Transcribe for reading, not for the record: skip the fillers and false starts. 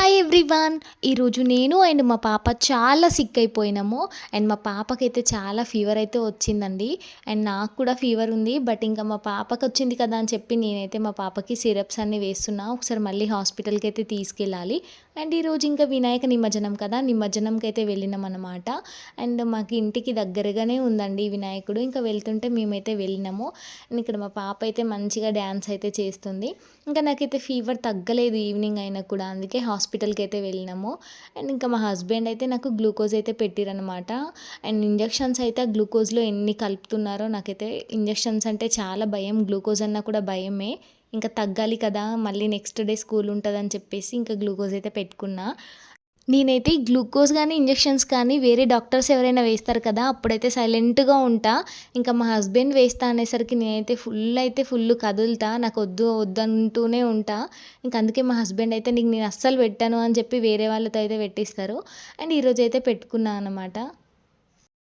Hi everyone. ఈరోజు నేను and మా పాప చాలా సిక్ అయిపోయినాము. అండ్ మా పాపకైతే చాలా ఫీవర్ అయితే వచ్చిందండి. అండ్ నాకు కూడా ఫీవర్ ఉంది. బట్ ఇంకా మా పాపకి వచ్చింది కదా అని చెప్పి నేనైతే మా పాపకి సిరప్స్ అన్నీ వేస్తున్నా. ఒకసారి మళ్ళీ హాస్పిటల్కి అయితే తీసుకెళ్ళాలి. అండ్ ఈరోజు ఇంకా వినాయక నిమజ్జనం కదా, నిమజ్జనంకి అయితే వెళ్ళినాం అనమాట. అండ్ మాకు ఇంటికి దగ్గరగానే ఉందండి వినాయకుడు. ఇంకా వెళ్తుంటే మేమైతే వెళ్ళినాము. అండ్ ఇక్కడ మా పాప అయితే మంచిగా డ్యాన్స్ అయితే చేస్తుంది. ఇంకా నాకైతే ఫీవర్ తగ్గలేదు ఈవినింగ్ అయినా కూడా, అందుకే హాస్పిటల్కి అయితే వెళ్ళినాము. అండ్ ఇంకా మా హస్బెండ్ అయితే నాకు గ్లూకోజ్ అయితే పెట్టిరనమాట. అండ్ ఇంజెక్షన్స్ అయితే ఆ గ్లూకోజ్లో ఎన్ని కలుపుతున్నారో నాకైతే ఇంజెక్షన్స్ అంటే చాలా భయం, గ్లూకోజ్ అన్నా కూడా భయమే. ఇంకా తగ్గాలి కదా, మళ్ళీ నెక్స్ట్ డే స్కూల్ ఉంటుందని చెప్పేసి ఇంకా గ్లూకోజ్ అయితే పెట్టుకున్నా. నేనైతే ఈ గ్లూకోజ్ కానీ ఇంజెక్షన్స్ కానీ వేరే డాక్టర్స్ ఎవరైనా వేస్తారు కదా, అప్పుడైతే సైలెంట్గా ఉంటా. ఇంకా మా హస్బెండ్ వేస్తా అనేసరికి నేనైతే ఫుల్ కదులుతా, నాకు వద్దు వద్దంటూనే ఉంటా. ఇంక అందుకే మా హస్బెండ్ అయితే నీకు నేను అస్సలు పెట్టాను అని చెప్పి వేరే వాళ్ళతో అయితే పెట్టిస్తారు. అండ్ ఈరోజు అయితే పెట్టుకున్నా అనమాట.